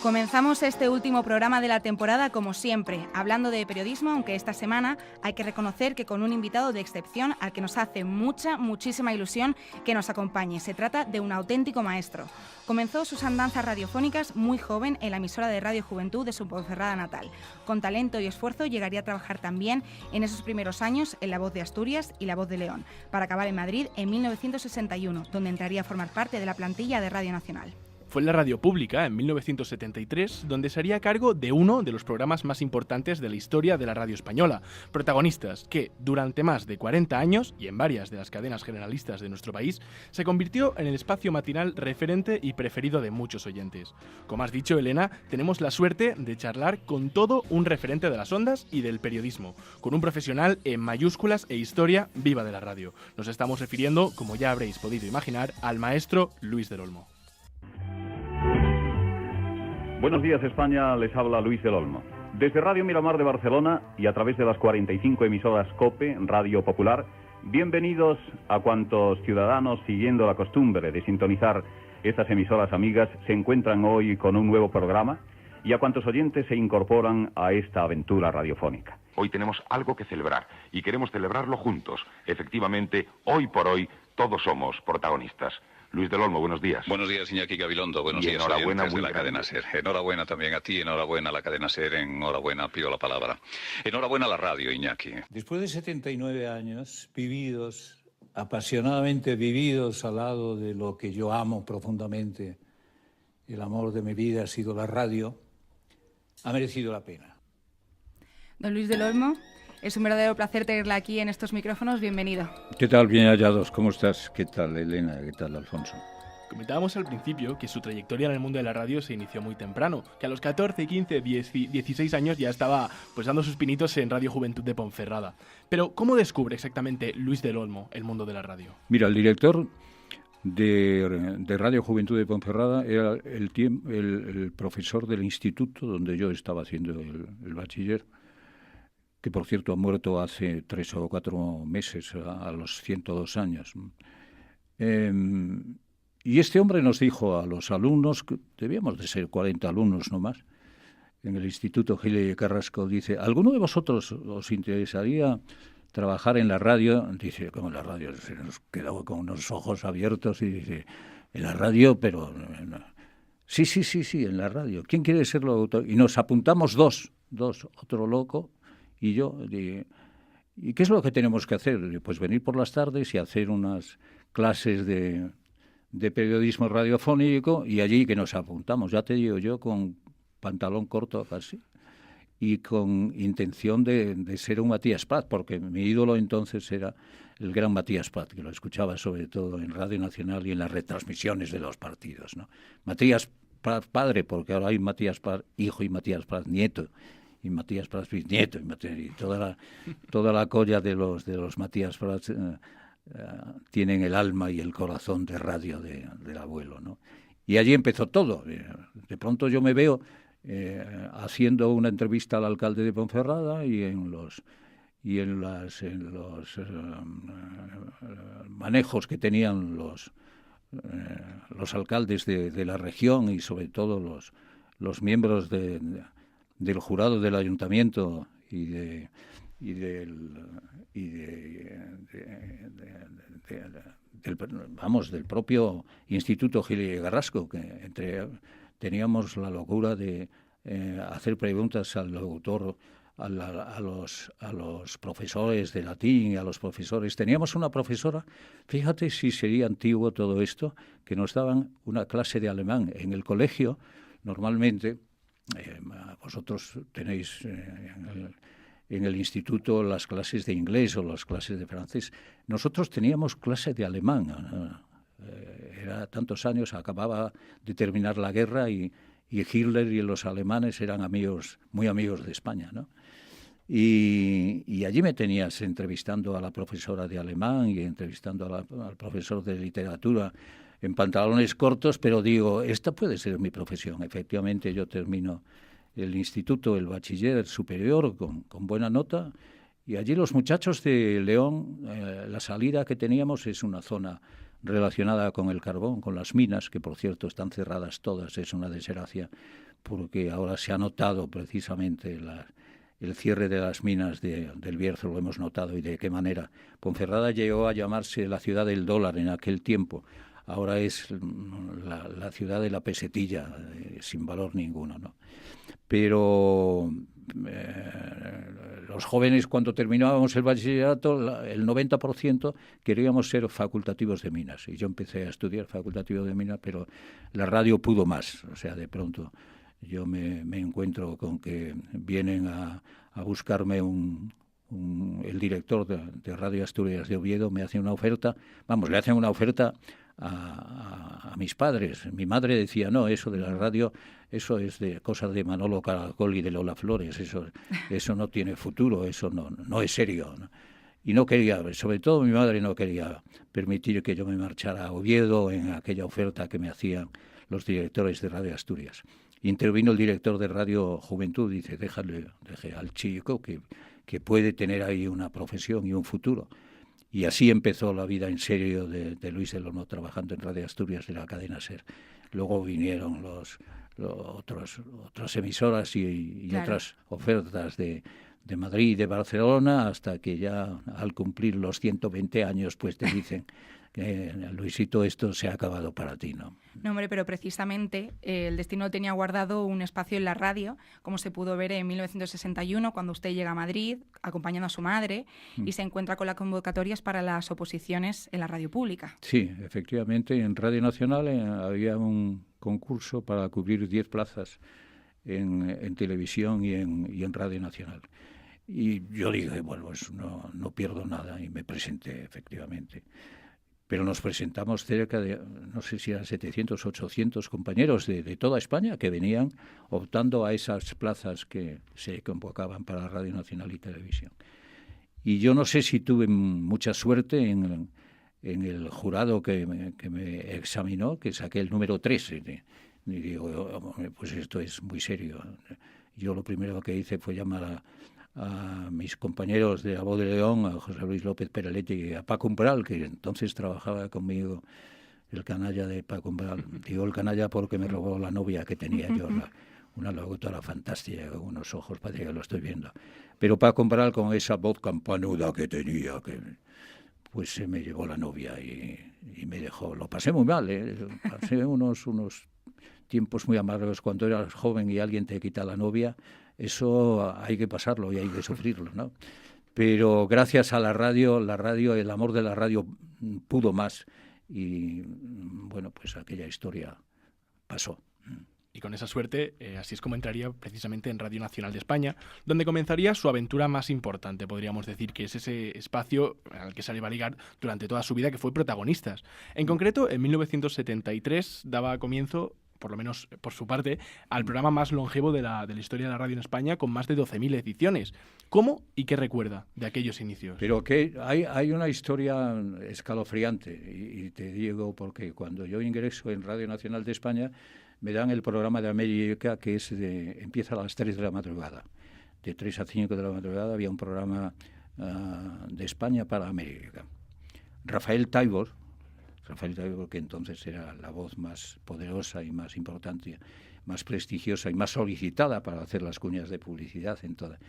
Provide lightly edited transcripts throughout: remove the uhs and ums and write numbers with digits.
Comenzamos este último programa de la temporada como siempre, hablando de periodismo, aunque esta semana hay que reconocer que con un invitado de excepción al que nos hace muchísima ilusión que nos acompañe. Se trata de un auténtico maestro. Comenzó sus andanzas radiofónicas muy joven en la emisora de Radio Juventud de su Ponferrada natal. Con talento y esfuerzo llegaría a trabajar también en esos primeros años en La Voz de Asturias y La Voz de León, para acabar en Madrid en 1961, donde entraría a formar parte de la plantilla de Radio Nacional. Fue en la radio pública, en 1973, donde se haría cargo de uno de los programas más importantes de la historia de la radio española. Protagonistas que, durante más de 40 años, y en varias de las cadenas generalistas de nuestro país, se convirtió en el espacio matinal referente y preferido de muchos oyentes. Como has dicho, Elena, tenemos la suerte de charlar con todo un referente de las ondas y del periodismo, con un profesional en mayúsculas e historia viva de la radio. Nos estamos refiriendo, como ya habréis podido imaginar, al maestro Luis del Olmo. Buenos días, España, les habla Luis del Olmo. Desde Radio Miramar de Barcelona y a través de las 45 emisoras COPE, Radio Popular, bienvenidos a cuantos ciudadanos, siguiendo la costumbre de sintonizar estas emisoras amigas, se encuentran hoy con un nuevo programa, y a cuantos oyentes se incorporan a esta aventura radiofónica. Hoy tenemos algo que celebrar y queremos celebrarlo juntos. Efectivamente, hoy por hoy, todos somos protagonistas. Luis del Olmo, buenos días. Buenos días, Iñaki Gabilondo. Buenos días, enhorabuena, oyentes de la muy cadena grande. SER. Enhorabuena también a ti, enhorabuena a la cadena SER, enhorabuena, pido la palabra. Enhorabuena a la radio, Iñaki. Después de 79 años vividos, apasionadamente vividos al lado de lo que yo amo profundamente, el amor de mi vida ha sido la radio, ha merecido la pena. Don Luis del Olmo, es un verdadero placer tenerla aquí en estos micrófonos. Bienvenido. ¿Qué tal? Bien hallados. ¿Cómo estás? ¿Qué tal, Elena? ¿Qué tal, Alfonso? Comentábamos al principio que su trayectoria en el mundo de la radio se inició muy temprano, que a los 14, 15, 16 años ya estaba pues dando sus pinitos en Radio Juventud de Ponferrada. Pero, ¿cómo descubre exactamente Luis del Olmo el mundo de la radio? Mira, el director de Radio Juventud de Ponferrada era el profesor del instituto donde yo estaba haciendo el bachiller, que por cierto ha muerto hace 3 o 4 meses, a los 102 años. Y este hombre nos dijo a los alumnos, que debíamos de ser 40 alumnos no más, en el Instituto Gil Carrasco, dice, ¿alguno de vosotros os interesaría trabajar en la radio? Dice, ¿cómo en la radio? Se nos quedaba con unos ojos abiertos y dice, ¿en la radio? Pero sí, en la radio. ¿Quién quiere ser locutor? Y nos apuntamos dos, otro loco y yo. ¿Y qué es lo que tenemos que hacer? Pues venir por las tardes y hacer unas clases de periodismo radiofónico, y allí que nos apuntamos, ya te digo yo, con pantalón corto casi, y con intención de ser un Matías Prat, porque mi ídolo entonces era el gran Matías Prat, que lo escuchaba sobre todo en Radio Nacional y en las retransmisiones de los partidos, ¿no? Matías Prat padre, porque ahora hay Matías Prat hijo y Matías Prat nieto, y Matías Prat bisnieto, y toda la colla de los Matías Prat tienen el alma y el corazón de radio del abuelo, ¿no? Y allí empezó todo. De pronto yo me veo haciendo una entrevista al alcalde de Ponferrada y en los manejos que tenían los alcaldes de la región, y sobre todo los miembros del jurado del ayuntamiento y del propio Instituto Gil Carrasco, que teníamos la locura de hacer preguntas al autor, a los profesores de latín y a los profesores. Teníamos una profesora, fíjate si sería antiguo todo esto, que nos daban una clase de alemán en el colegio. Normalmente vosotros tenéis en el instituto las clases de inglés o las clases de francés. Nosotros teníamos clase de alemán. Era tantos años, acababa de terminar la guerra y Hitler y los alemanes eran amigos, muy amigos de España, ¿no? Y allí me tenías entrevistando a la profesora de alemán y entrevistando al profesor de literatura en pantalones cortos, pero digo, esta puede ser mi profesión. Efectivamente, yo termino el instituto, el bachiller superior, con buena nota, y allí los muchachos de León, la salida que teníamos es una zona relacionada con el carbón, con las minas, que por cierto están cerradas todas, es una desgracia porque ahora se ha notado precisamente el cierre de las minas del Bierzo, lo hemos notado, y de qué manera. Ponferrada llegó a llamarse la ciudad del dólar en aquel tiempo. Ahora es la ciudad de la pesetilla, sin valor ninguno, ¿no? Pero los jóvenes, cuando terminábamos el bachillerato, el 90% queríamos ser facultativos de minas. Y yo empecé a estudiar facultativo de minas, pero la radio pudo más. O sea, de pronto yo me encuentro con que vienen a buscarme el director de Radio Asturias de Oviedo, me hace una oferta, le hacen una oferta a mis padres. Mi madre decía, no, eso de la radio, eso es de cosas de Manolo Caracol y de Lola Flores, eso no tiene futuro, eso no es serio, ¿no? Y no quería, sobre todo mi madre no quería permitir que yo me marchara a Oviedo en aquella oferta que me hacían los directores de Radio Asturias. Intervino el director de Radio Juventud y dice, deje al chico que puede tener ahí una profesión y un futuro. Y así empezó la vida en serio de Luis del Olmo, trabajando en Radio Asturias de la cadena SER. Luego vinieron otras emisoras y claro, otras ofertas de Madrid y de Barcelona, hasta que ya al cumplir los 120 años pues te dicen Luisito, esto se ha acabado para ti, ¿no? No, hombre, pero precisamente el destino tenía guardado un espacio en la radio, como se pudo ver en 1961, cuando usted llega a Madrid, acompañando a su madre, y se encuentra con las convocatorias para las oposiciones en la radio pública. Sí, efectivamente, en Radio Nacional había un concurso para cubrir 10 plazas en televisión y en Radio Nacional. Y yo dije, bueno, pues no pierdo nada, y me presenté, efectivamente. Pero nos presentamos cerca de, no sé si eran 700, 800 compañeros de toda España que venían optando a esas plazas que se convocaban para Radio Nacional y Televisión. Y yo no sé si tuve mucha suerte en el jurado que me examinó, que saqué el número 3. Y digo, pues esto es muy serio. Yo lo primero que hice fue llamar a mis compañeros de La Voz de León, a José Luis López Peraletti y a Paco Umbral, que entonces trabajaba conmigo, el canalla de Paco Umbral. Digo el canalla porque me robó la novia que tenía yo, una locutora fantástica, con unos ojos, parece que lo estoy viendo. Pero Paco Umbral, con esa voz campanuda que tenía, pues se me llevó la novia y me dejó. Lo pasé muy mal, pasé unos tiempos muy amargos. Cuando eras joven y alguien te quita la novia, eso hay que pasarlo y hay que sufrirlo, ¿no? Pero gracias a la radio, el amor de la radio pudo más y, bueno, pues aquella historia pasó. Y con esa suerte, así es como entraría precisamente en Radio Nacional de España, donde comenzaría su aventura más importante, podríamos decir, que es ese espacio al que se le va a ligar durante toda su vida, que fue Protagonistas. En concreto, en 1973 daba comienzo, por lo menos por su parte, al programa más longevo de la historia de la radio en España, con más de 12.000 ediciones. ¿Cómo y qué recuerda de aquellos inicios? Pero que hay una historia escalofriante, y te digo porque cuando yo ingreso en Radio Nacional de España, me dan el programa de América, que empieza a las 3 de la madrugada. De 3 a 5 de la madrugada había un programa de España para América. Rafael Taibor, que entonces era la voz más poderosa y más importante, más prestigiosa y más solicitada para hacer las cuñas de publicidad en toda.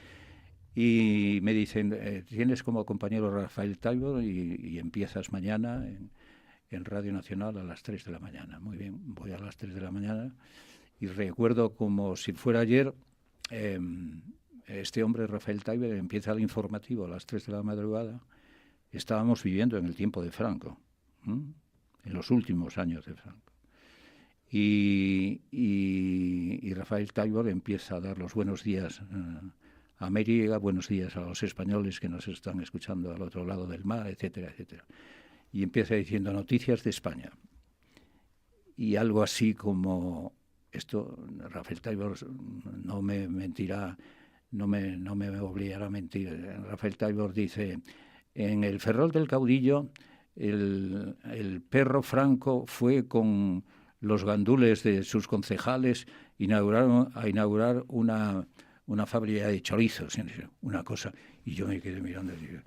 Y me dicen, tienes como compañero Rafael Taibor y empiezas mañana en Radio Nacional a las 3 de la mañana. Muy bien, voy a las 3 de la mañana y recuerdo como si fuera ayer, este hombre, Rafael Taibor, empieza el informativo a las 3 de la madrugada. Estábamos viviendo en el tiempo de Franco, en los últimos años de Franco. Y Rafael Taibor empieza a dar los buenos días a América, buenos días a los españoles que nos están escuchando al otro lado del mar, etcétera, etcétera. Y empieza diciendo noticias de España. Y algo así como esto, Rafael Taibor no me mentirá, no me obligará a mentir. Rafael Taibor dice, en el Ferrol del Caudillo, el perro Franco fue con los gandules de sus concejales a inaugurar una fábrica de chorizos, una cosa. Y yo me quedé mirando y digo,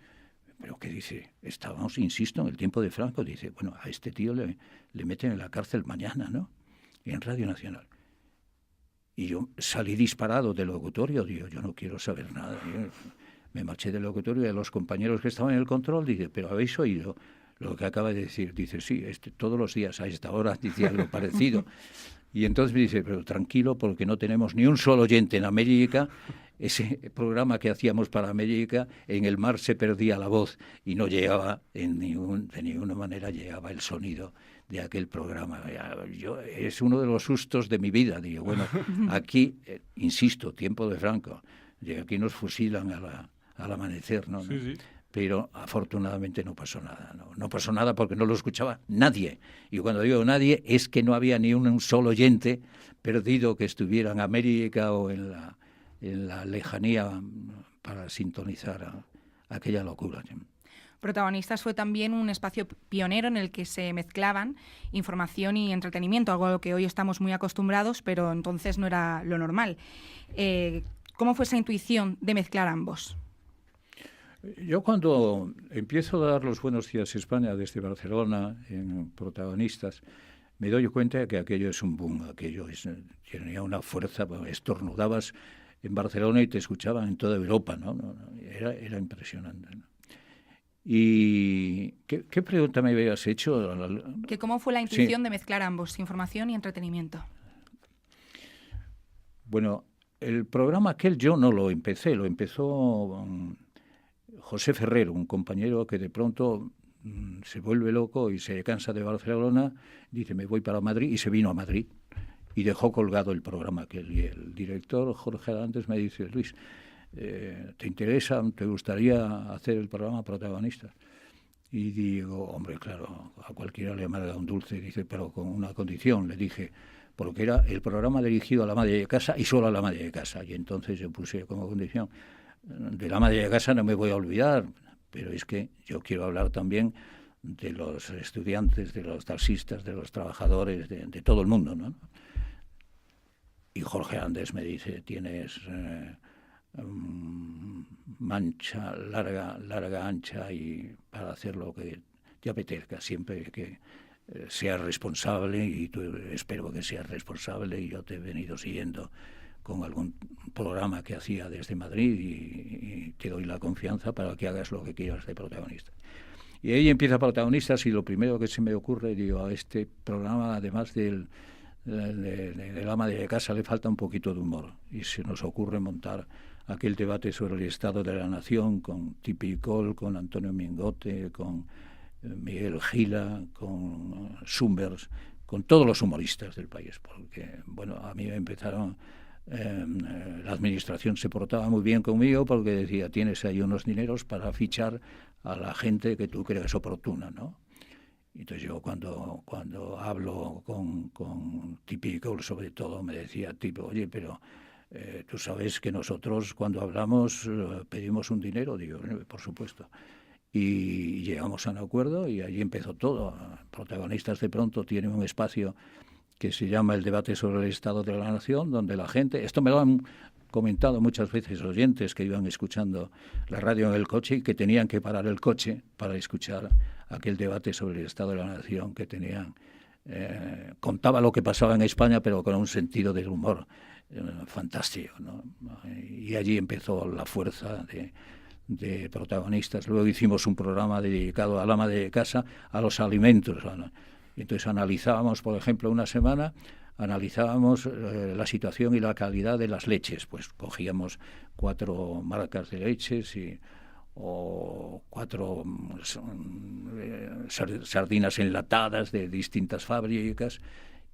¿pero qué dice? Estábamos, insisto, en el tiempo de Franco. Dice, bueno, a este tío le meten en la cárcel mañana, ¿no? En Radio Nacional. Y yo salí disparado del locutorio, digo, yo no quiero saber nada. Yo me marché del locutorio y a los compañeros que estaban en el control, dice, ¿pero habéis oído lo que acaba de decir? Dice, sí, todos los días a esta hora dice algo parecido. Y entonces me dice, pero tranquilo, porque no tenemos ni un solo oyente en América. Ese programa que hacíamos para América, en el mar se perdía la voz y no llegaba, de ninguna manera llegaba el sonido de aquel programa. Es uno de los sustos de mi vida. Digo, bueno, aquí, insisto, tiempo de Franco, aquí nos fusilan al amanecer, ¿no? Sí, sí. Pero afortunadamente no pasó nada. No pasó nada porque no lo escuchaba nadie. Y cuando digo nadie, es que no había ni un solo oyente perdido que estuviera en América o en la lejanía para sintonizar aquella locura. Protagonistas fue también un espacio pionero en el que se mezclaban información y entretenimiento, algo a lo que hoy estamos muy acostumbrados, pero entonces no era lo normal. ¿Cómo fue esa intuición de mezclar ambos? Yo cuando empiezo a dar los Buenos Días España desde Barcelona en Protagonistas, me doy cuenta de que aquello es un boom, tenía una fuerza, estornudabas en Barcelona y te escuchaban en toda Europa, ¿no? Era impresionante, ¿no? ¿Y qué pregunta me habías hecho? ¿Cómo fue la intuición de mezclar ambos, información y entretenimiento? Bueno, el programa aquel yo no lo empecé, lo empezó José Ferrero, un compañero que de pronto se vuelve loco y se cansa de Barcelona, dice me voy para Madrid, y se vino a Madrid y dejó colgado el programa aquel. Y el director Jorge Arantes me dice, Luis, ¿te interesa, te gustaría hacer el programa Protagonistas? Y digo, hombre, claro, a cualquiera le amarga un dulce, dice, pero con una condición, le dije, porque era el programa dirigido a la madre de casa y solo a la madre de casa. Y entonces yo puse como condición, de la madre de casa no me voy a olvidar, pero es que yo quiero hablar también de los estudiantes, de los taxistas, de los trabajadores, de todo el mundo, ¿no? Y Jorge Andes me dice, tienes mancha larga, ancha, y para hacer lo que te apetezca, siempre que seas responsable, y tú espero que seas responsable, y yo te he venido siguiendo con algún programa que hacía desde Madrid y te doy la confianza para que hagas lo que quieras de Protagonistas. Y ahí empieza Protagonistas, y lo primero que se me ocurre, digo, a este programa, además del ama de casa, le falta un poquito de humor, y se nos ocurre montar aquel debate sobre el estado de la nación con Tipi Col, con Antonio Mingote, con Miguel Gila, con Summers, con todos los humoristas del país, porque, bueno, a mí me empezaron... la administración se portaba muy bien conmigo porque decía, tienes ahí unos dineros para fichar a la gente que tú creas oportuna, ¿no? Entonces yo cuando hablo con Tipi Col, sobre todo, me decía tipo, oye, pero tú sabes que nosotros cuando hablamos pedimos un dinero. Digo, por supuesto. Y llegamos a un acuerdo y allí empezó todo. Protagonistas de pronto tienen un espacio que se llama el debate sobre el estado de la nación, donde la gente, esto me lo han comentado muchas veces oyentes que iban escuchando la radio en el coche y que tenían que parar el coche para escuchar aquel debate sobre el estado de la nación que tenían. Contaba lo que pasaba en España, pero con un sentido del humor fantástico, ¿no? Y allí empezó la fuerza de Protagonistas. Luego hicimos un programa dedicado al ama de casa, a los alimentos, ¿no? Entonces analizábamos, por ejemplo, una semana, analizábamos la situación y la calidad de las leches. Pues cogíamos 4 marcas de leches o 4 sardinas enlatadas de distintas fábricas,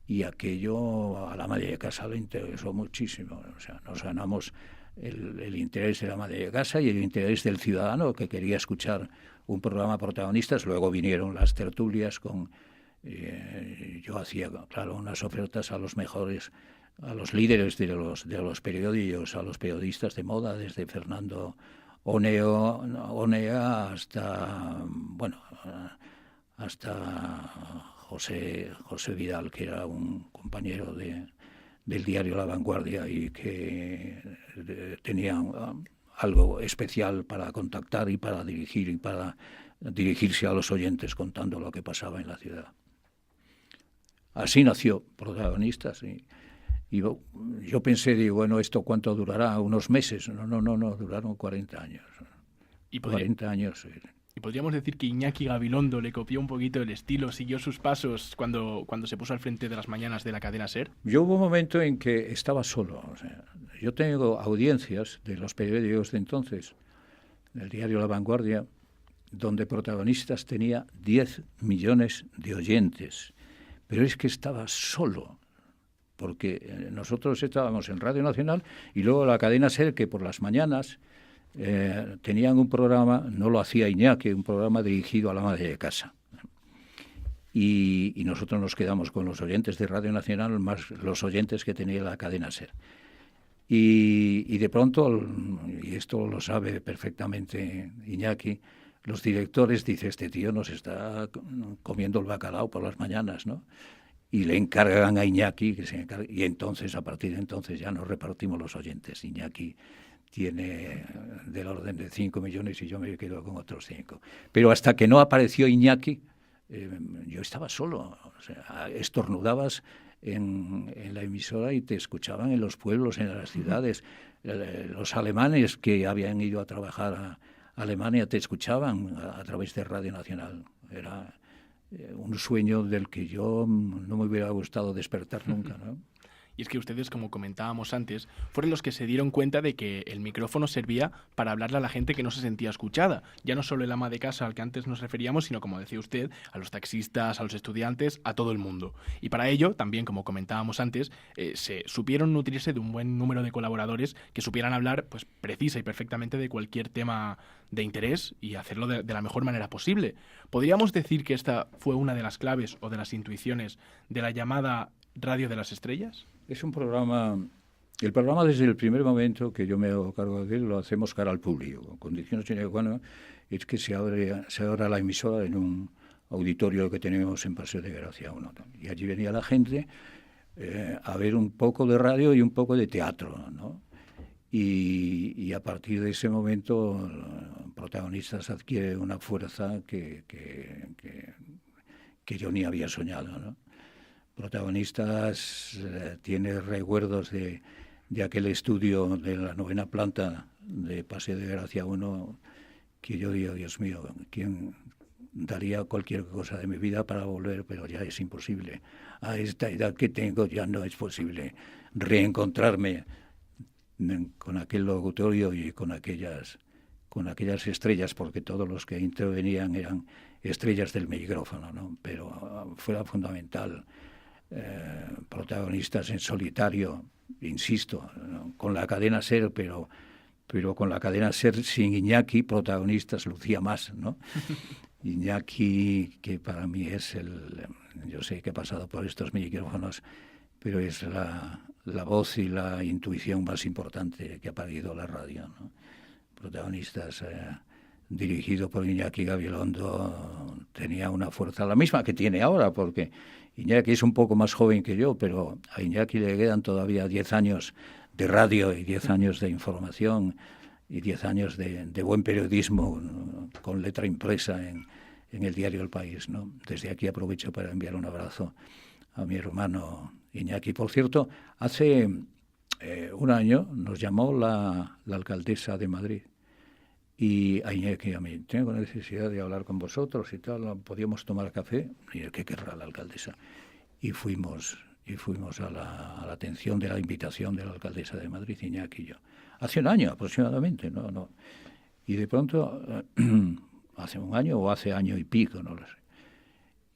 y aquello a la madre de casa le interesó muchísimo. O sea, nos ganamos el interés de la madre de casa y el interés del ciudadano que quería escuchar un programa Protagonistas. Luego vinieron las tertulias con... yo hacía, claro, unas ofertas a los mejores, a los líderes de los periódicos, a los periodistas de moda, desde Fernando Onea hasta, bueno, hasta José Vidal, que era un compañero del diario La Vanguardia y que tenía algo especial para contactar y para dirigir y para dirigirse a los oyentes contando lo que pasaba en la ciudad. Así nació Protagonistas, Y yo pensé, digo, bueno, ¿esto cuánto durará? ¿Unos meses? No, duraron 40 años. Y 40 años. Y podríamos decir que Iñaki Gabilondo le copió un poquito el estilo, siguió sus pasos cuando se puso al frente de las mañanas de la cadena SER. Yo hubo un momento en que estaba solo. O sea, yo tengo audiencias de los periódicos de entonces, del diario La Vanguardia, donde Protagonistas tenía 10 millones de oyentes. Pero es que estaba solo, porque nosotros estábamos en Radio Nacional y luego la cadena SER, que por las mañanas tenían un programa, no lo hacía Iñaki, un programa dirigido a la madre de casa. Y nosotros nos quedamos con los oyentes de Radio Nacional más los oyentes que tenía la cadena SER. Y de pronto, y esto lo sabe perfectamente Iñaki, los directores dicen, este tío nos está comiendo el bacalao por las mañanas, ¿no? Y le encargan a Iñaki que se encargue, y entonces, a partir de entonces, ya nos repartimos los oyentes. Iñaki tiene del orden de 5 millones y yo me quedo con otros 5. Pero hasta que no apareció Iñaki, yo estaba solo. O sea, estornudabas en la emisora y te escuchaban en los pueblos, en las ciudades. Los alemanes que habían ido a trabajar a Alemania te escuchaban a través de Radio Nacional. Era un sueño del que yo no me hubiera gustado despertar nunca, ¿no? Y es que ustedes, como comentábamos antes, fueron los que se dieron cuenta de que el micrófono servía para hablarle a la gente que no se sentía escuchada. Ya no solo el ama de casa al que antes nos referíamos, sino, como decía usted, a los taxistas, a los estudiantes, a todo el mundo. Y para ello, también, como comentábamos antes, se supieron nutrirse de un buen número de colaboradores que supieran hablar pues precisa y perfectamente de cualquier tema de interés y hacerlo de la mejor manera posible. ¿Podríamos decir que esta fue una de las claves o de las intuiciones de la llamada Radio de las Estrellas? Es un programa, el programa desde el primer momento que yo me hago cargo de él, lo hacemos cara al público. Condiciones sine qua non es que se abra la emisora en un auditorio que tenemos en Paseo de Gracia 1. Y allí venía la gente a ver un poco de radio y un poco de teatro, ¿no? Y a partir de ese momento, Protagonistas adquiere una fuerza que yo ni había soñado, ¿no? Protagonistas tiene recuerdos de aquel estudio de la 9ª planta de Paseo de Gracia 1 que yo digo, Dios mío, ¿quién daría cualquier cosa de mi vida para volver? Pero ya es imposible. A esta edad que tengo ya no es posible reencontrarme con aquel locutorio y con aquellas estrellas, porque todos los que intervenían eran estrellas del micrófono, ¿no? Pero fuera fundamental. Protagonistas en solitario, insisto, ¿no? Con la cadena SER, pero con la cadena SER sin Iñaki, Protagonistas lucía más, ¿no? Iñaki, que para mí es yo sé que he pasado por estos micrófonos, pero es la voz y la intuición más importante que ha parido la radio, ¿no? Protagonistas, dirigido por Iñaki Gabilondo, tenía una fuerza, la misma que tiene ahora, porque Iñaki es un poco más joven que yo, pero a Iñaki le quedan todavía 10 años de radio y 10 años de información y 10 años de buen periodismo, ¿no? Con letra impresa en el diario El País, ¿no? Desde aquí aprovecho para enviar un abrazo a mi hermano Iñaki. Por cierto, hace un año nos llamó la alcaldesa de Madrid y a Iñaki, a mí, tengo necesidad de hablar con vosotros y tal, podíamos tomar café. Y ¿qué querrá la alcaldesa? Y fuimos a la atención de la invitación de la alcaldesa de Madrid, Iñaki y yo. Hace un año aproximadamente, ¿no? Y de pronto, hace un año o hace año y pico, no lo sé.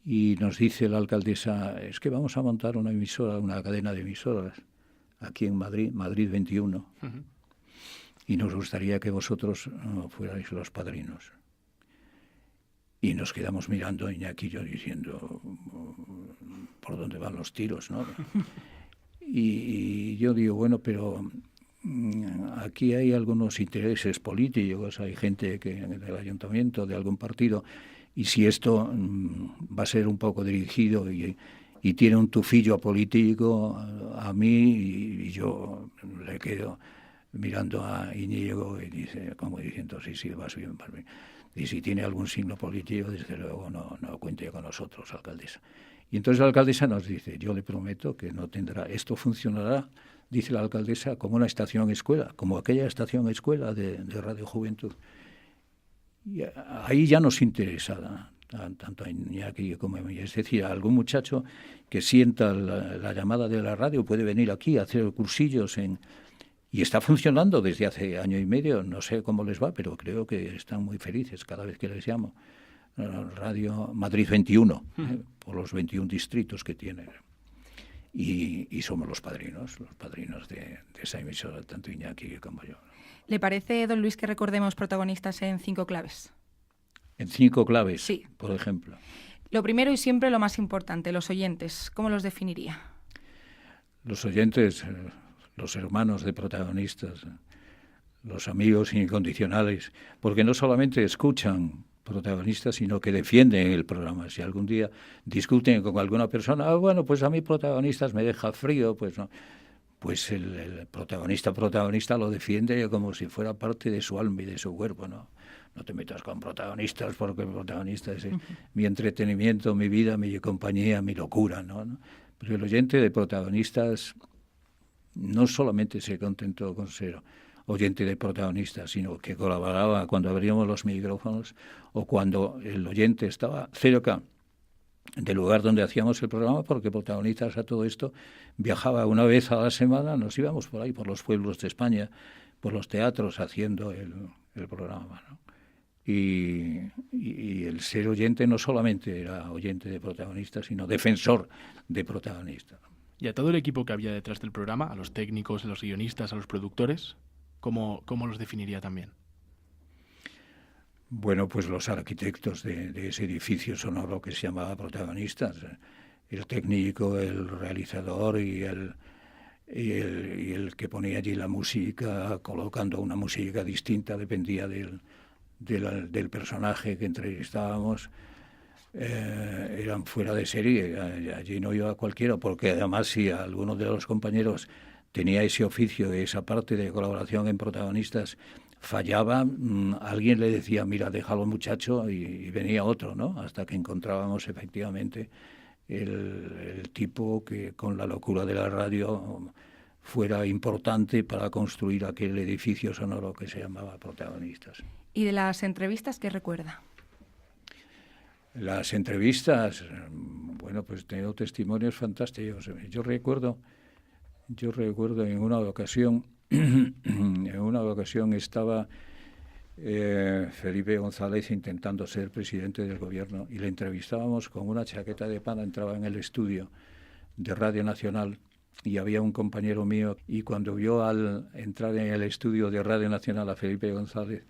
Y nos dice la alcaldesa, es que vamos a montar una emisora, una cadena de emisoras, aquí en Madrid, Madrid 21. Uh-huh. Y nos gustaría que vosotros fuerais los padrinos. Y nos quedamos mirando, Iñaki y yo, diciendo, ¿por dónde van los tiros, no? Y yo digo, bueno, pero aquí hay algunos intereses políticos, hay gente del ayuntamiento, de algún partido, y si esto va a ser un poco dirigido y tiene un tufillo político a mí, y yo le quedo mirando a Íñigo y dice, como diciendo, sí, vas bien. Y si tiene algún signo político, desde luego no cuente con nosotros, alcaldesa. Y entonces la alcaldesa nos dice, yo le prometo que no tendrá, esto funcionará, dice la alcaldesa, como una estación escuela, como aquella estación escuela de Radio Juventud. Y ahí ya nos interesa tanto a Iñaki como a mí. Es decir, a algún muchacho que sienta la llamada de la radio puede venir aquí a hacer cursillos y está funcionando desde hace año y medio. No sé cómo les va, pero creo que están muy felices cada vez que les llamo. Radio Madrid 21, por los 21 distritos que tiene. Y somos los padrinos de esa emisora, tanto Iñaki como yo. ¿Le parece, don Luis, que recordemos protagonistas en 5 claves? En 5 claves, sí. Por ejemplo. Lo primero y siempre lo más importante, los oyentes. ¿Cómo los definiría? Los oyentes, los hermanos de protagonistas, los amigos incondicionales, porque no solamente escuchan protagonistas, sino que defienden el programa. Si algún día discuten con alguna persona, bueno, pues a mí protagonistas me deja frío, pues no. Pues el protagonista lo defiende como si fuera parte de su alma y de su cuerpo, ¿no? No te metas con protagonistas, porque el protagonista es mi entretenimiento, mi vida, mi compañía, mi locura, ¿no? Pero el oyente de protagonistas no solamente se contentó con ser oyente de protagonistas, sino que colaboraba cuando abríamos los micrófonos o cuando el oyente estaba cerca del lugar donde hacíamos el programa, porque protagonistas a todo esto viajaba una vez a la semana, nos íbamos por ahí, por los pueblos de España, por los teatros haciendo el programa, ¿no? Y el ser oyente no solamente era oyente de protagonistas, sino defensor de protagonistas. ¿Y a todo el equipo que había detrás del programa, a los técnicos, a los guionistas, a los productores, cómo los definiría también? Bueno, pues los arquitectos de ese edificio sonoro que se llamaba Protagonistas, el técnico, el realizador y el que ponía allí la música, colocando una música distinta, dependía del personaje que entrevistábamos, eran fuera de serie. Allí no iba cualquiera, porque además si alguno de los compañeros tenía ese oficio, esa parte de colaboración en Protagonistas, fallaba, alguien le decía, mira, déjalo muchacho, y venía otro, ¿no? Hasta que encontrábamos efectivamente el tipo que con la locura de la radio fuera importante para construir aquel edificio sonoro que se llamaba Protagonistas. ¿Y de las entrevistas qué recuerda? Las entrevistas, bueno, pues tengo testimonios fantásticos. Yo recuerdo en una ocasión estaba Felipe González intentando ser presidente del gobierno y le entrevistábamos con una chaqueta de pana, entraba en el estudio de Radio Nacional y había un compañero mío, y cuando vio al entrar en el estudio de Radio Nacional a Felipe González,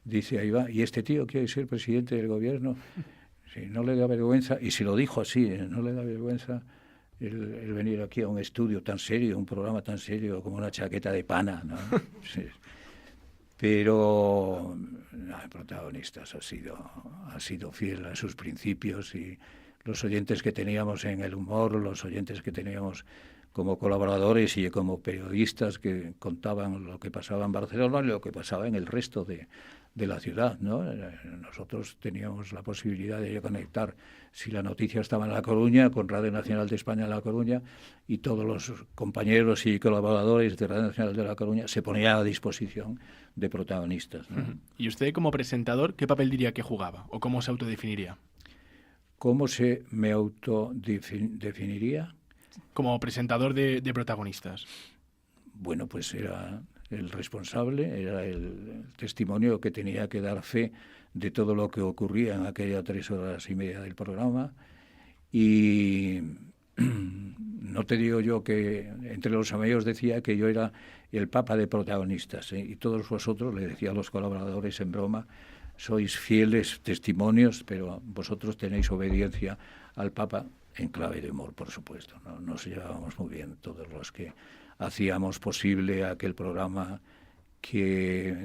dice, ahí va, ¿y este tío quiere ser presidente del gobierno? Sí, no le da vergüenza, y se lo dijo así, no le da vergüenza el venir aquí a un estudio tan serio, un programa tan serio como una chaqueta de pana, ¿no? Sí. Pero Protagonistas ha sido fiel a sus principios, y los oyentes que teníamos en el humor, los oyentes que teníamos como colaboradores y como periodistas que contaban lo que pasaba en Barcelona y lo que pasaba en el resto de la ciudad, ¿no? Nosotros teníamos la posibilidad de conectar, si la noticia estaba en La Coruña, con Radio Nacional de España en La Coruña, y todos los compañeros y colaboradores de Radio Nacional de La Coruña se ponían a disposición de Protagonistas, ¿no? ¿Y usted como presentador qué papel diría que jugaba o cómo se autodefiniría? ¿Cómo se me autodefiniría? Como presentador de Protagonistas. Bueno, pues era el responsable, era el testimonio que tenía que dar fe de todo lo que ocurría en aquellas 3 horas y media del programa. Y no te digo yo que entre los amigos decía que yo era el papa de Protagonistas, ¿eh? Y todos vosotros, le decía a los colaboradores en broma, sois fieles testimonios, pero vosotros tenéis obediencia al papa, en clave de humor, por supuesto, ¿no? Nos llevábamos muy bien todos los que hacíamos posible aquel programa que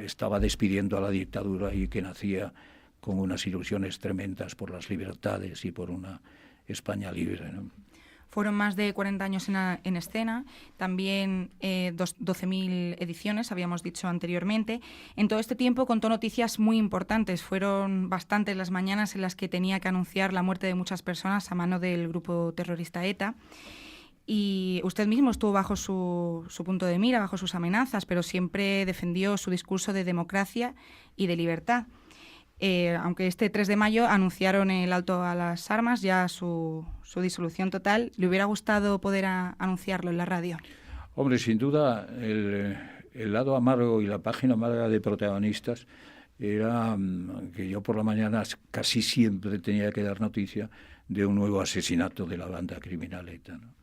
estaba despidiendo a la dictadura y que nacía con unas ilusiones tremendas por las libertades y por una España libre, ¿no? Fueron más de 40 años en escena, también 12.000 ediciones, habíamos dicho anteriormente. En todo este tiempo contó noticias muy importantes. Fueron bastantes las mañanas en las que tenía que anunciar la muerte de muchas personas a mano del grupo terrorista ETA. Y usted mismo estuvo bajo su punto de mira, bajo sus amenazas, pero siempre defendió su discurso de democracia y de libertad. Aunque este 3 de mayo anunciaron el alto a las armas, ya su disolución total, ¿le hubiera gustado poder anunciarlo en la radio? Hombre, sin duda, el lado amargo y la página amarga de Protagonistas era que yo por la mañana casi siempre tenía que dar noticia de un nuevo asesinato de la banda criminal ETA, ¿no?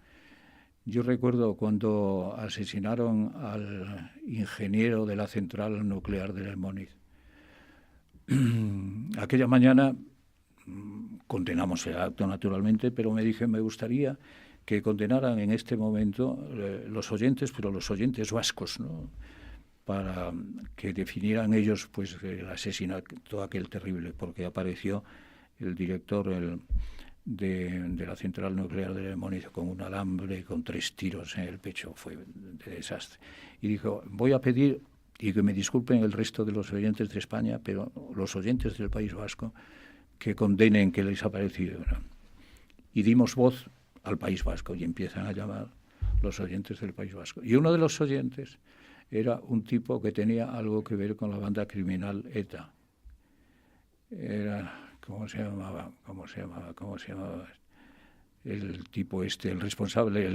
Yo recuerdo cuando asesinaron al ingeniero de la central nuclear de Lemóniz. Aquella mañana condenamos el acto, naturalmente, pero me dije, me gustaría que condenaran en este momento los oyentes, pero los oyentes vascos, ¿no? Para que definieran ellos pues el asesinato aquel terrible, porque apareció el director de la central nuclear de Lemóniz con un alambre, con 3 tiros en el pecho. Fue de desastre. Y dijo, voy a pedir, y que me disculpen el resto de los oyentes de España, pero los oyentes del País Vasco, que condenen que les ha parecido, ¿no? Y dimos voz al País Vasco y empiezan a llamar los oyentes del País Vasco. Y uno de los oyentes era un tipo que tenía algo que ver con la banda criminal ETA. Era, ¿cómo se llamaba? El tipo el responsable,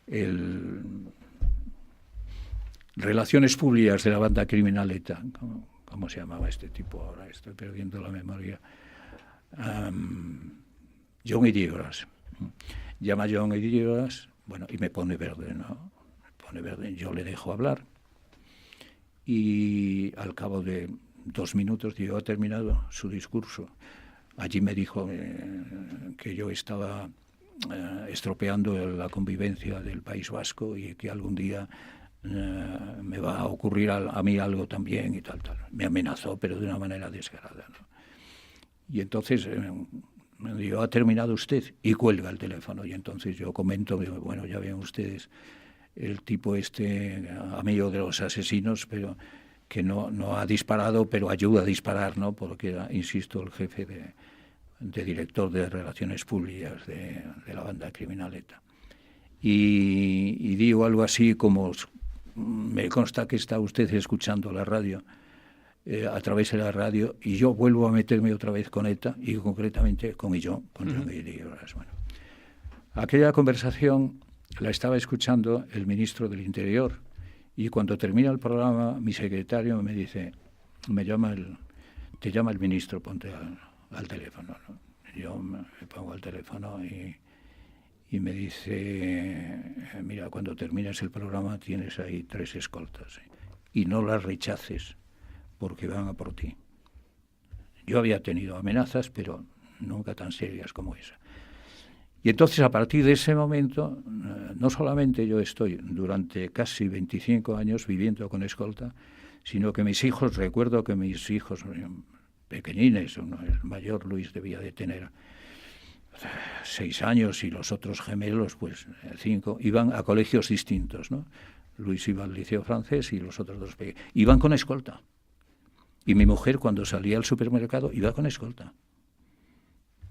el Relaciones Públicas de la banda criminal ETA. ¿Cómo se llamaba este tipo ahora? Estoy perdiendo la memoria. John Idígoras. Llama John Idígoras, bueno, y me pone verde, ¿no? Me pone verde. Yo le dejo hablar y al cabo de 2 minutos yo ha terminado su discurso. Allí me dijo que yo estaba estropeando la convivencia del País Vasco y que algún día me va a ocurrir a mí algo también y tal. Me amenazó, pero de una manera descarada, ¿no? Y entonces me dijo, ¿ha terminado usted? Y cuelga el teléfono. Y entonces yo comento, bueno, ya ven ustedes, el tipo amigo de los asesinos, pero que no ha disparado, pero ayuda a disparar, ¿no? Porque era, insisto, el jefe de director de Relaciones Públicas de la banda criminal ETA. Y digo algo así como, me consta que está usted escuchando la radio, a través de la radio, y yo vuelvo a meterme otra vez con ETA, y concretamente con John Idígoras. Bueno, aquella conversación la estaba escuchando el ministro del Interior, y cuando termina el programa, mi secretario me dice, te llama el ministro, ponte al teléfono, ¿no? Yo me pongo al teléfono y me dice, mira, cuando termines el programa tienes ahí 3 escoltas, y no las rechaces porque van a por ti. Yo había tenido amenazas, pero nunca tan serias como esa. Y entonces, a partir de ese momento, no solamente yo estoy durante casi 25 años viviendo con escolta, sino que recuerdo que mis hijos pequeñines, el mayor Luis debía de tener 6 años y los otros gemelos, pues 5, iban a colegios distintos, ¿no? Luis iba al liceo francés y los otros 2 iban con escolta. Y mi mujer, cuando salía al supermercado, iba con escolta.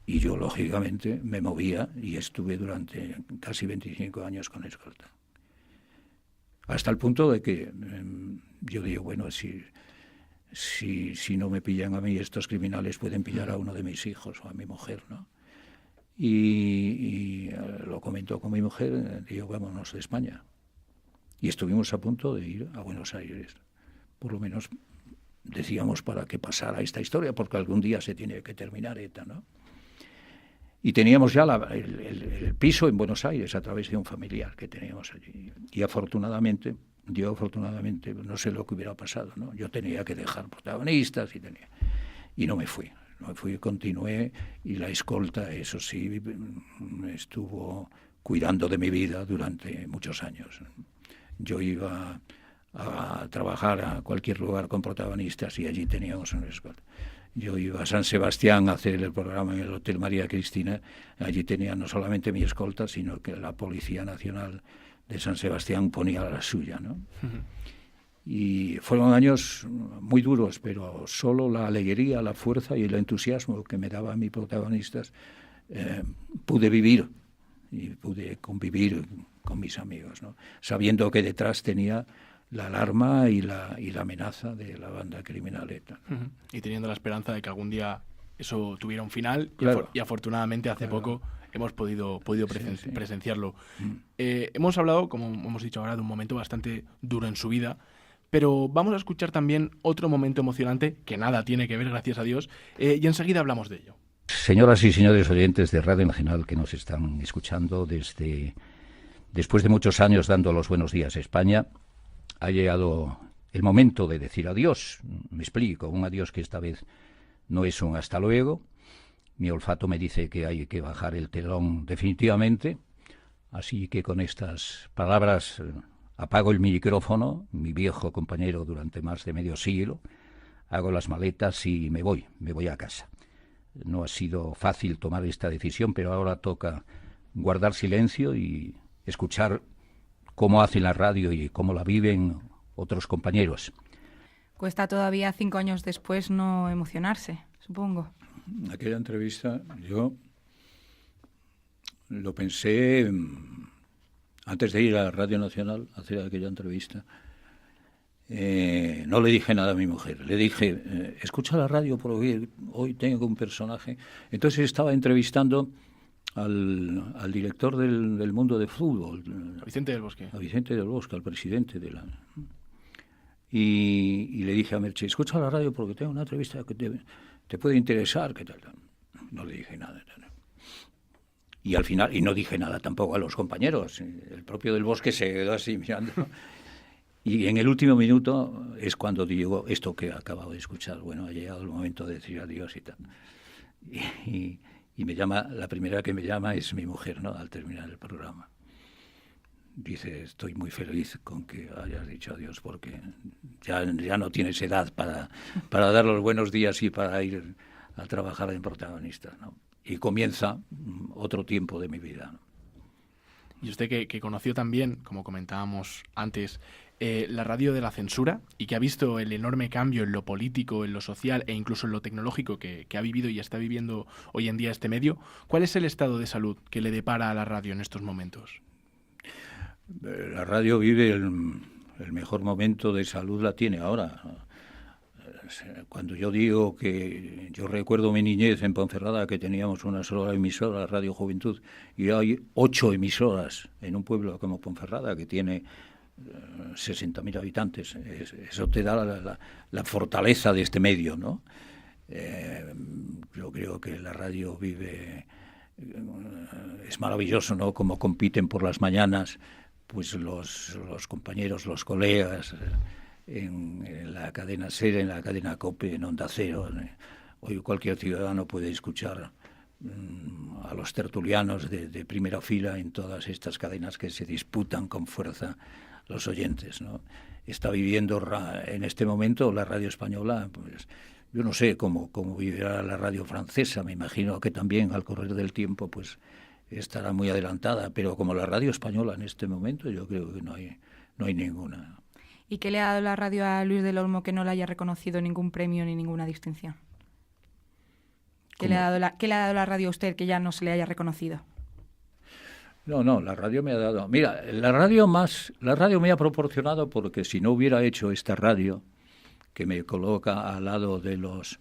Y yo, lógicamente, me movía y estuve durante casi 25 años con escolta. Hasta el punto de que yo digo, bueno, si no me pillan a mí, estos criminales pueden pillar a uno de mis hijos o a mi mujer, ¿no? Y lo comentó con mi mujer, digo, vámonos de España. Y estuvimos a punto de ir a Buenos Aires. Por lo menos decíamos para que pasara esta historia, porque algún día se tiene que terminar ETA, ¿no? Y teníamos ya el piso en Buenos Aires a través de un familiar que teníamos allí. Y afortunadamente, no sé lo que hubiera pasado, ¿no? Yo tenía que dejar Protagonistas y no me fui. Continué, y la escolta, eso sí, estuvo cuidando de mi vida durante muchos años. Yo iba a trabajar a cualquier lugar con Protagonistas y allí teníamos una escolta. Yo iba a San Sebastián a hacer el programa en el Hotel María Cristina. Allí tenía no solamente mi escolta, sino que la Policía Nacional de San Sebastián ponía la suya, ¿no? Y fueron años muy duros, pero solo la alegría, la fuerza y el entusiasmo que me daban mis protagonistas pude vivir y pude convivir con mis amigos, ¿no? Sabiendo que detrás tenía la alarma y la amenaza de la banda criminal ETA. Y teniendo la esperanza de que algún día eso tuviera un final, claro. y afortunadamente hace poco hemos podido sí. presenciarlo. Hemos hablado, como hemos dicho ahora, de un momento bastante duro en su vida, pero vamos a escuchar también otro momento emocionante que nada tiene que ver, gracias a Dios, y enseguida hablamos de ello. Señoras y señores oyentes de Radio Nacional que nos están escuchando después de muchos años dando los buenos días a España, ha llegado el momento de decir adiós. Me explico, un adiós que esta vez no es un hasta luego. Mi olfato me dice que hay que bajar el telón definitivamente, así que con estas palabras apago el micrófono, mi viejo compañero durante más de medio siglo, hago las maletas y me voy a casa. No ha sido fácil tomar esta decisión, pero ahora toca guardar silencio y escuchar cómo hacen la radio y cómo la viven otros compañeros. Cuesta todavía 5 años después no emocionarse, supongo. Aquella entrevista yo lo pensé antes de ir a Radio Nacional a hacer aquella entrevista. No le dije nada a mi mujer, le dije, escucha la radio porque hoy tengo un personaje. Entonces estaba entrevistando al director del Mundo de Fútbol, A Vicente del Bosque, al presidente de la... Y le dije a Merche, escucha la radio porque tengo una entrevista que te puede interesar, ¿qué tal? No le dije nada. Y al final, y no dije nada tampoco a los compañeros, el propio del Bosque se quedó así mirando. Y en el último minuto es cuando digo esto que acabo de escuchar. Bueno, ha llegado el momento de decir adiós y tal. Y me llama, la primera que me llama es mi mujer, ¿no? Al terminar el programa. Dice, estoy muy feliz con que hayas dicho adiós porque ya no tienes edad para dar los buenos días y para ir a trabajar en Protagonistas, ¿no? Y comienza otro tiempo de mi vida, ¿no? Y usted que conoció también, como comentábamos antes, la radio de la censura y que ha visto el enorme cambio en lo político, en lo social e incluso en lo tecnológico que ha vivido y está viviendo hoy en día este medio, ¿cuál es el estado de salud que le depara a la radio en estos momentos? La radio vive el mejor momento de salud, la tiene ahora. Cuando yo digo que yo recuerdo mi niñez en Ponferrada, que teníamos una sola emisora, Radio Juventud, y hay 8 emisoras en un pueblo como Ponferrada, que tiene 60.000 habitantes. Eso te da la fortaleza de este medio, ¿no? Yo creo que la radio vive... es maravilloso, ¿no? Como compiten por las mañanas pues los compañeros, los colegas... En la cadena SER, en la cadena COPE, en Onda Cero. Hoy cualquier ciudadano puede escuchar a los tertulianos de primera fila en todas estas cadenas que se disputan con fuerza los oyentes, ¿no? Está viviendo en este momento la radio española, pues yo no sé cómo vivirá la radio francesa, me imagino que también al correr del tiempo pues estará muy adelantada, pero como la radio española en este momento yo creo que no hay ninguna. ¿Y qué le ha dado la radio a Luis del Olmo que no le haya reconocido ningún premio ni ninguna distinción? ¿Qué le ha dado la radio a usted que ya no se le haya reconocido? No, la radio me ha dado... Mira, la radio me ha proporcionado, porque si no hubiera hecho esta radio, que me coloca al lado de los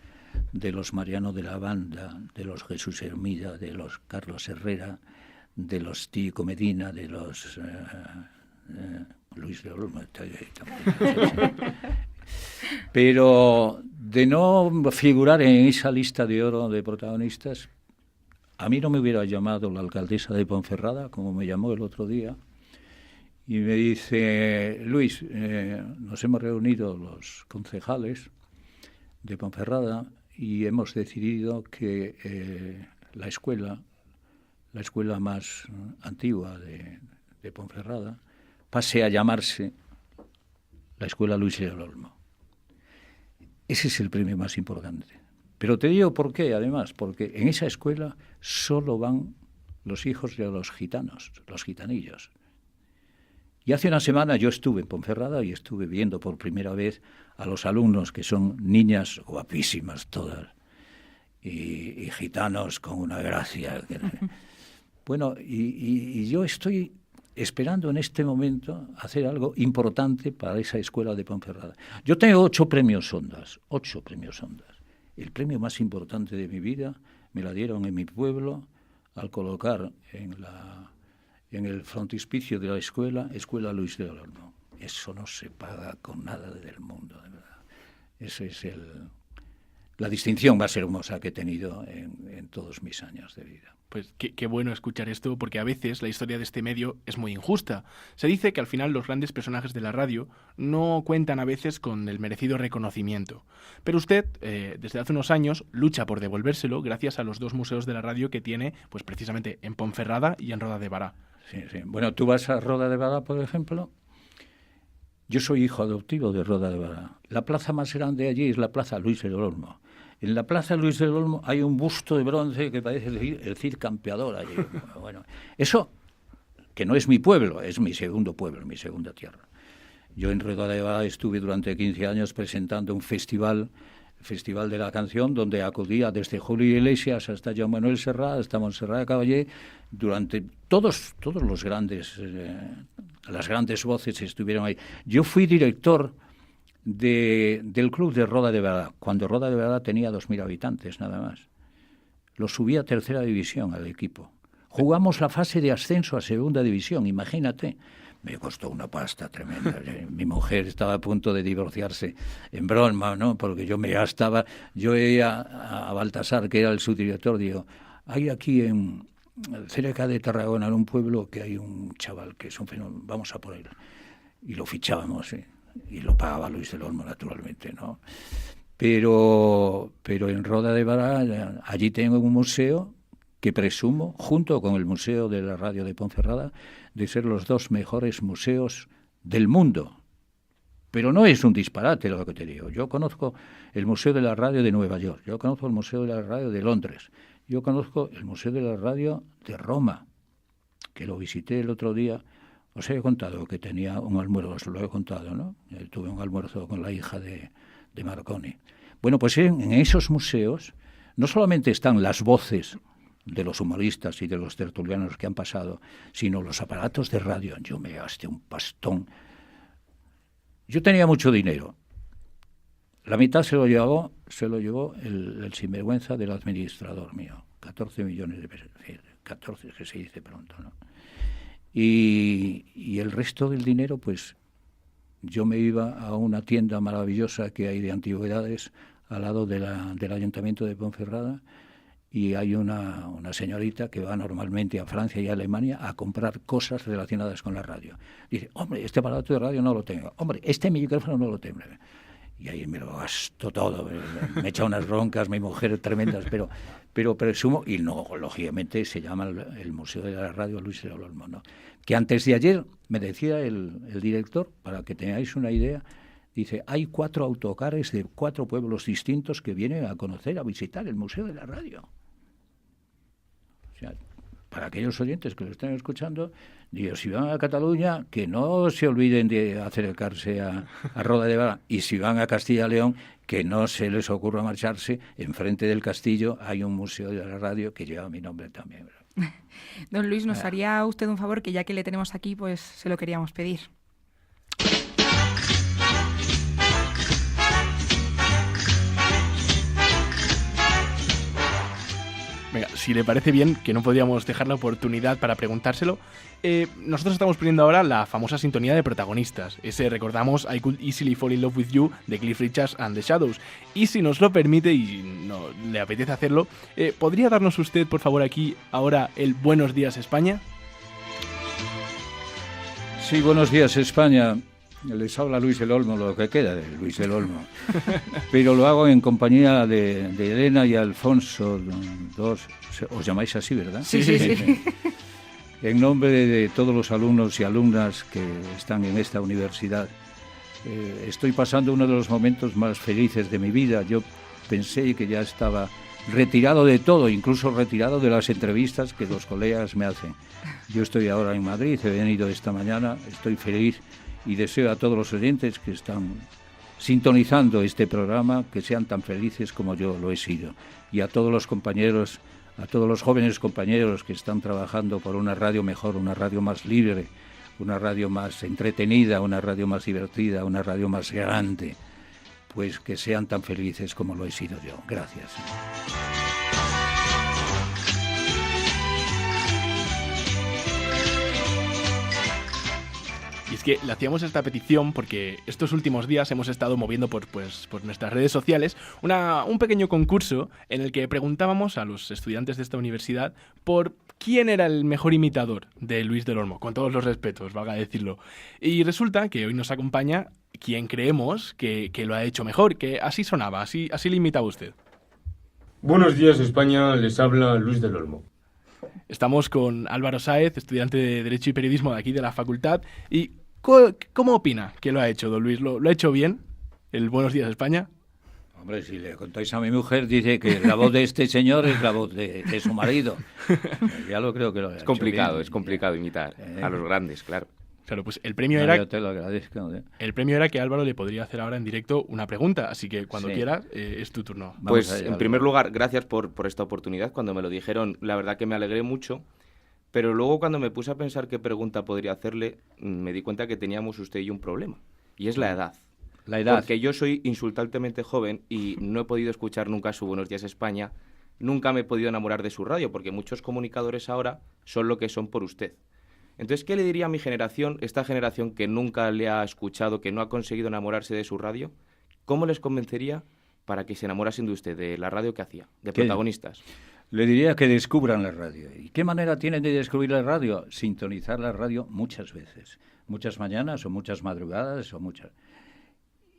Mariano de la Banda, de los Jesús Hermida, de los Carlos Herrera, de los Tico Medina, de los... Luis de Olmo, pero de no figurar en esa lista de oro de protagonistas, a mí no me hubiera llamado la alcaldesa de Ponferrada, como me llamó el otro día, y me dice, Luis, nos hemos reunido los concejales de Ponferrada y hemos decidido que la escuela más antigua de Ponferrada pase a llamarse la Escuela Luis del Olmo. Ese es el premio más importante. Pero te digo por qué, además, porque en esa escuela solo van los hijos de los gitanos, los gitanillos. Y hace una semana yo estuve en Ponferrada y estuve viendo por primera vez a los alumnos, que son niñas guapísimas todas, y gitanos con una gracia. Bueno, y yo estoy esperando en este momento hacer algo importante para esa escuela de Ponferrada. Yo tengo 8 premios Ondas. El premio más importante de mi vida me la dieron en mi pueblo al colocar en el frontispicio de la Escuela Luis del Olmo. Eso no se paga con nada del mundo, de verdad. Esa es la distinción más hermosa que he tenido en todos mis años de vida. Pues qué bueno escuchar esto, porque a veces la historia de este medio es muy injusta. Se dice que al final los grandes personajes de la radio no cuentan a veces con el merecido reconocimiento. Pero usted, desde hace unos años, lucha por devolvérselo gracias a los 2 museos de la radio que tiene, pues precisamente en Ponferrada y en Roda de Bará. Sí. Bueno, tú vas a Roda de Bará, por ejemplo. Yo soy hijo adoptivo de Roda de Bará. La plaza más grande allí es la Plaza Luis del Olmo. En la Plaza Luis del Olmo hay un busto de bronce que parece el Cid Campeador allí. Bueno, eso, que no es mi pueblo, es mi segundo pueblo, mi segunda tierra. Yo en Roda de Bará estuve durante 15 años presentando un festival de la canción, donde acudía desde Julio Iglesias hasta Joan Manuel Serrat, hasta Montserrat Caballé, durante todos los grandes, las grandes voces estuvieron ahí. Yo fui director del club de Roda de Bará, cuando Roda de Bará tenía 2.000 habitantes nada más. Lo subí a 3ª división al equipo. Jugamos la fase de ascenso a 2ª división, imagínate. Me costó una pasta tremenda. Mi mujer estaba a punto de divorciarse en broma, ¿no? Porque yo iba a Baltasar, que era el subdirector, digo, hay aquí cerca de Tarragona, en un pueblo, que hay un chaval que es un fenómeno, vamos a por él. Y lo fichábamos, ¿sí? Y lo pagaba Luis del Olmo, naturalmente, ¿no? Pero en Roda de Bará, allí tengo un museo que presumo, junto con el Museo de la Radio de Ponferrada, de ser los 2 mejores museos del mundo. Pero no es un disparate lo que te digo. Yo conozco el Museo de la Radio de Nueva York, yo conozco el Museo de la Radio de Londres, yo conozco el Museo de la Radio de Roma, que lo visité el otro día. Os he contado que tenía un almuerzo, os lo he contado, ¿no? Tuve un almuerzo con la hija de Marconi. Bueno, pues en esos museos no solamente están las voces de los humoristas y de los tertulianos que han pasado, sino los aparatos de radio. Yo me gasté un pastón. Yo tenía mucho dinero. La mitad se lo llevó el sinvergüenza del administrador mío. 14 millones de pesos. 14, que se dice pronto, ¿no? Y el resto del dinero, pues yo me iba a una tienda maravillosa que hay de antigüedades al lado del Ayuntamiento de Ponferrada, y hay una señorita que va normalmente a Francia y a Alemania a comprar cosas relacionadas con la radio. Dice, hombre, este aparato de radio no lo tengo. Hombre, este micrófono no lo tengo. Y ahí me lo gasto todo. Me echa unas broncas mi mujer tremendas, pero presumo, y no, lógicamente se llama el Museo de la Radio Luis del Olmo, ¿no? Que antes de ayer me decía el director, para que tengáis una idea, dice, hay 4 autocares de 4 pueblos distintos que vienen a conocer, a visitar el Museo de la Radio. O sea, para aquellos oyentes que lo estén escuchando, digo, si van a Cataluña, que no se olviden de acercarse a Roda de Bará, y si van a Castilla y León, que no se les ocurra marcharse. Enfrente del castillo hay un museo de la radio que lleva mi nombre también. Don Luis, nos haría usted un favor, que ya que le tenemos aquí, pues se lo queríamos pedir. Venga, si le parece bien, que no podríamos dejar la oportunidad para preguntárselo, nosotros estamos poniendo ahora la famosa sintonía de protagonistas. Ese, recordamos, I Could Easily Fall in Love with You, de Cliff Richards and the Shadows. Y si nos lo permite y no le apetece hacerlo, ¿podría darnos usted, por favor, aquí ahora el Buenos Días España? Sí, buenos días España. Les habla Luis del Olmo, lo que queda de Luis del Olmo. Pero lo hago en compañía de Elena y Alfonso, 2. Os llamáis así, ¿verdad? Sí. En nombre de todos los alumnos y alumnas que están en esta universidad, estoy pasando uno de los momentos más felices de mi vida. Yo pensé que ya estaba retirado de todo, incluso retirado de las entrevistas que los colegas me hacen. Yo estoy ahora en Madrid, he venido esta mañana, estoy feliz y deseo a todos los oyentes que están sintonizando este programa que sean tan felices como yo lo he sido. Y a todos los compañeros, a todos los jóvenes compañeros que están trabajando por una radio mejor, una radio más libre, una radio más entretenida, una radio más divertida, una radio más grande, pues que sean tan felices como lo he sido yo. Gracias. Y es que le hacíamos esta petición porque estos últimos días hemos estado moviendo por nuestras redes sociales un pequeño concurso en el que preguntábamos a los estudiantes de esta universidad por quién era el mejor imitador de Luis del Olmo, con todos los respetos, valga decirlo. Y resulta que hoy nos acompaña quien creemos que lo ha hecho mejor, que así sonaba, así le imitaba usted. Buenos días, España, les habla Luis del Olmo. Estamos con Álvaro Sáez, estudiante de Derecho y Periodismo de aquí de la facultad. ¿Y cómo opina que lo ha hecho, don Luis? ¿Lo ha hecho bien? ¿El Buenos días, España? Hombre, si le contáis a mi mujer, dice que la voz de este señor es la voz de su marido. Ya lo creo que lo ha hecho bien. Es complicado imitar a los grandes, claro. Claro, pues el premio era... Yo te lo agradezco. El premio era que Álvaro le podría hacer ahora en directo una pregunta, así que cuando quieras es tu turno. Pues en primer lugar, gracias por esta oportunidad. Cuando me lo dijeron, la verdad que me alegré mucho, pero luego cuando me puse a pensar qué pregunta podría hacerle, me di cuenta que teníamos usted y yo un problema, y es la edad. La edad. Porque yo soy insultantemente joven y no he podido escuchar nunca su Buenos días, España, nunca me he podido enamorar de su radio, porque muchos comunicadores ahora son lo que son por usted. Entonces, ¿qué le diría a mi generación, esta generación que nunca le ha escuchado, que no ha conseguido enamorarse de su radio? ¿Cómo les convencería para que se enamorasen de usted, de la radio que hacía, de protagonistas? Le diría que descubran la radio. ¿Y qué manera tienen de descubrir la radio? Sintonizar la radio muchas veces. Muchas mañanas o muchas madrugadas o muchas...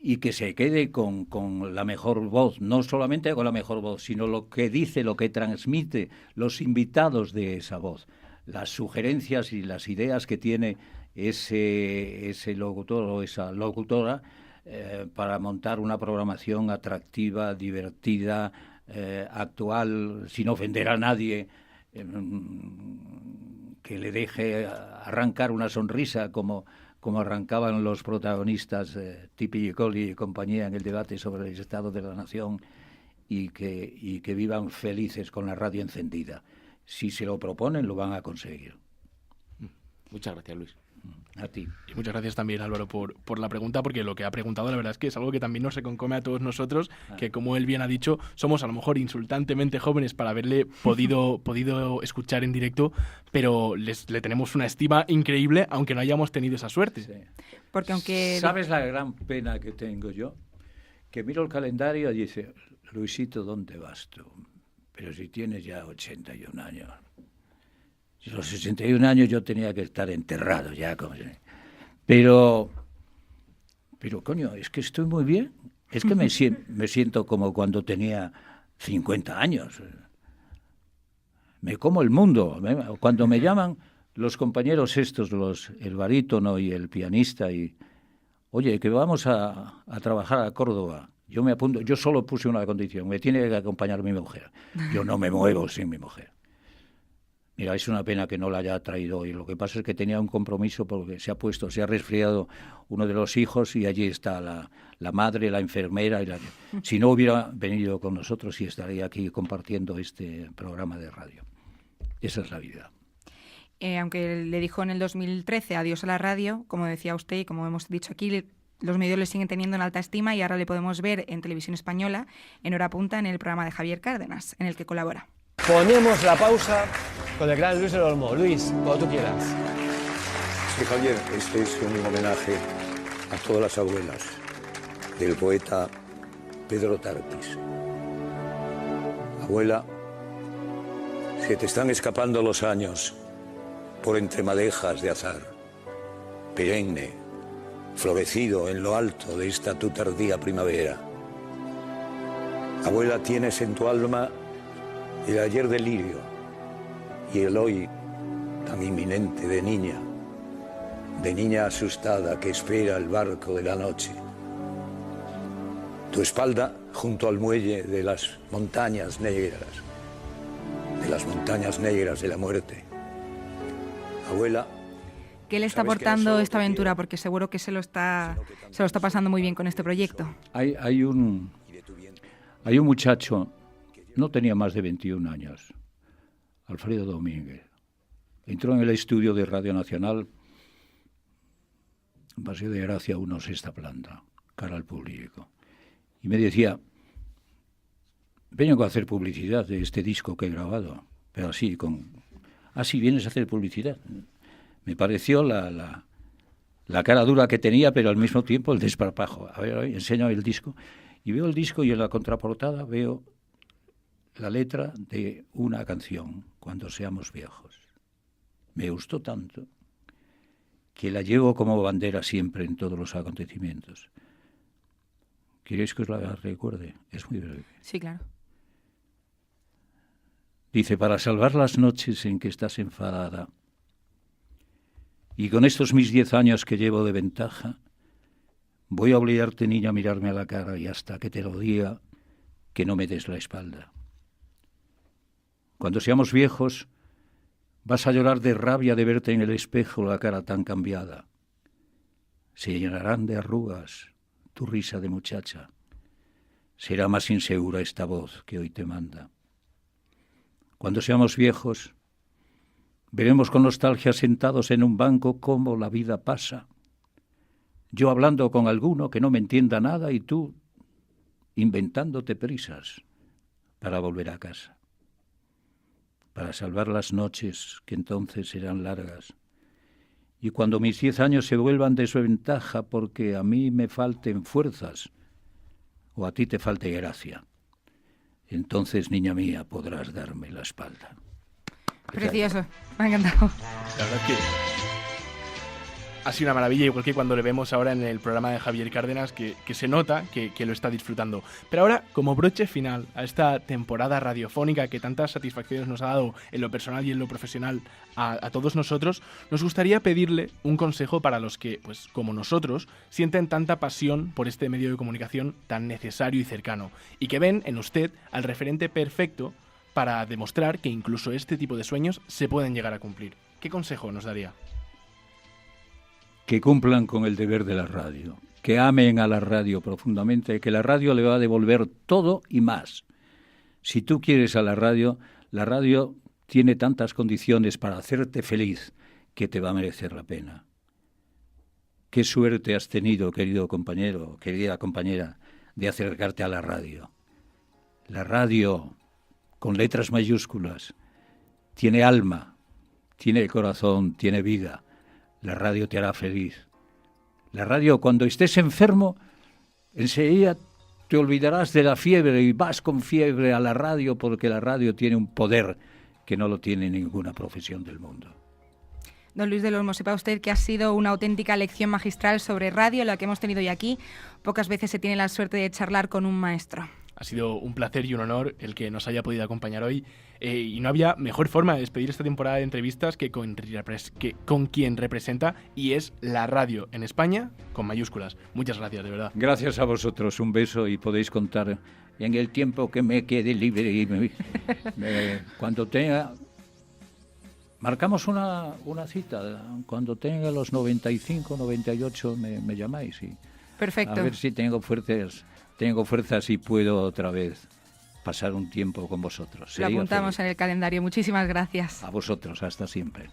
Y que se quede con la mejor voz, no solamente con la mejor voz, sino lo que dice, lo que transmite, los invitados de esa voz. Las sugerencias y las ideas que tiene ese locutor o esa locutora para montar una programación atractiva, divertida, actual, sin ofender a nadie, que le deje arrancar una sonrisa como arrancaban los protagonistas Tipi y Colli y compañía en el debate sobre el estado de la nación, y que vivan felices con la radio encendida. Si se lo proponen, lo van a conseguir. Muchas gracias, Luis. A ti. Y muchas gracias también, Álvaro, por la pregunta, porque lo que ha preguntado la verdad es que es algo que también nos reconcome a todos nosotros, que como él bien ha dicho, somos a lo mejor insultantemente jóvenes para haberle podido escuchar en directo, pero le tenemos una estima increíble, aunque no hayamos tenido esa suerte. Sí. Porque aunque... ¿Sabes la gran pena que tengo yo? Que miro el calendario y dice, Luisito, ¿dónde vas tú? Pero si tienes ya 81 años. A los 61 años yo tenía que estar enterrado ya. Pero coño, es que estoy muy bien. Es que me siento como cuando tenía 50 años. Me como el mundo. Cuando me llaman los compañeros estos, el barítono y el pianista, y oye, que vamos a trabajar a Córdoba. Yo me apunto, yo solo puse una condición, me tiene que acompañar mi mujer. Yo no me muevo sin mi mujer. Mira, es una pena que no la haya traído hoy. Lo que pasa es que tenía un compromiso porque se ha resfriado uno de los hijos y allí está la madre, la enfermera. Si no hubiera venido con nosotros, sí estaría aquí compartiendo este programa de radio. Esa es la vida. Aunque le dijo en el 2013 adiós a la radio, como decía usted y como hemos dicho aquí, los medios le siguen teniendo en alta estima y ahora le podemos ver en Televisión Española, en hora punta, en el programa de Javier Cárdenas, en el que colabora. Ponemos la pausa con el gran Luis del Olmo. Luis, cuando tú quieras. Sí, Javier, este es un homenaje a todas las abuelas del poeta Pedro Tarquis. Abuela, se te están escapando los años por entre madejas de azar, perenne, florecido en lo alto de esta tu tardía primavera. Abuela, tienes en tu alma el ayer del lirio y el hoy tan inminente de niña asustada que espera el barco de la noche. Tu espalda junto al muelle de las montañas negras, de la muerte. Abuela. ¿Qué le está aportando esta aventura? Porque seguro que se lo está pasando muy bien con este proyecto. Hay un muchacho, no tenía más de 21 años, Alfredo Domínguez. Entró en el estudio de Radio Nacional, Paseo de Gracia 1, sexta planta, cara al público. Y me decía, vengo a hacer publicidad de este disco que he grabado, pero así, vienes a hacer publicidad. Me pareció la cara dura que tenía, pero al mismo tiempo el desparpajo. A ver, enseño el disco. Y veo el disco y en la contraportada veo la letra de una canción, Cuando seamos viejos. Me gustó tanto que la llevo como bandera siempre en todos los acontecimientos. ¿Queréis que os la recuerde? Es muy breve. Sí, claro. Dice, para salvar las noches en que estás enfadada, y con estos mis 10 años que llevo de ventaja, voy a obligarte, niña, a mirarme a la cara y hasta que te lo diga, que no me des la espalda. Cuando seamos viejos, vas a llorar de rabia de verte en el espejo la cara tan cambiada. Se llenarán de arrugas tu risa de muchacha. Será más insegura esta voz que hoy te manda. Cuando seamos viejos, veremos con nostalgia sentados en un banco cómo la vida pasa. Yo hablando con alguno que no me entienda nada y tú inventándote prisas para volver a casa. Para salvar las noches que entonces serán largas. Y cuando mis 10 años se vuelvan desventaja porque a mí me falten fuerzas o a ti te falte gracia, entonces, niña mía, podrás darme la espalda. Precioso, me ha encantado. La verdad que ha sido una maravilla, igual que cuando le vemos ahora en el programa de Javier Cárdenas, que se nota que lo está disfrutando. Pero ahora, como broche final a esta temporada radiofónica que tantas satisfacciones nos ha dado en lo personal y en lo profesional a todos nosotros, nos gustaría pedirle un consejo para los que, pues como nosotros, sienten tanta pasión por este medio de comunicación tan necesario y cercano, y que ven en usted al referente perfecto para demostrar que incluso este tipo de sueños se pueden llegar a cumplir. ¿Qué consejo nos daría? Que cumplan con el deber de la radio, que amen a la radio profundamente, que la radio le va a devolver todo y más. Si tú quieres a la radio tiene tantas condiciones para hacerte feliz que te va a merecer la pena. Qué suerte has tenido, querido compañero, querida compañera, de acercarte a la radio. La radio, con letras mayúsculas, tiene alma, tiene corazón, tiene vida. La radio te hará feliz. La radio, cuando estés enfermo, enseguida te olvidarás de la fiebre y vas con fiebre a la radio porque la radio tiene un poder que no lo tiene ninguna profesión del mundo. Don Luis del Olmo, sepa usted que ha sido una auténtica lección magistral sobre radio, la que hemos tenido hoy aquí. Pocas veces se tiene la suerte de charlar con un maestro. Ha sido un placer y un honor el que nos haya podido acompañar hoy y no había mejor forma de despedir esta temporada de entrevistas que con quien representa y es la radio en España con mayúsculas. Muchas gracias, de verdad. Gracias a vosotros, un beso y podéis contar en el tiempo que me quede libre y cuando tenga... Marcamos una cita, cuando tenga los 95, 98 me llamáis y perfecto. A ver si tengo fuerzas y puedo otra vez pasar un tiempo con vosotros. Lo apuntamos en el calendario. Muchísimas gracias. A vosotros, hasta siempre.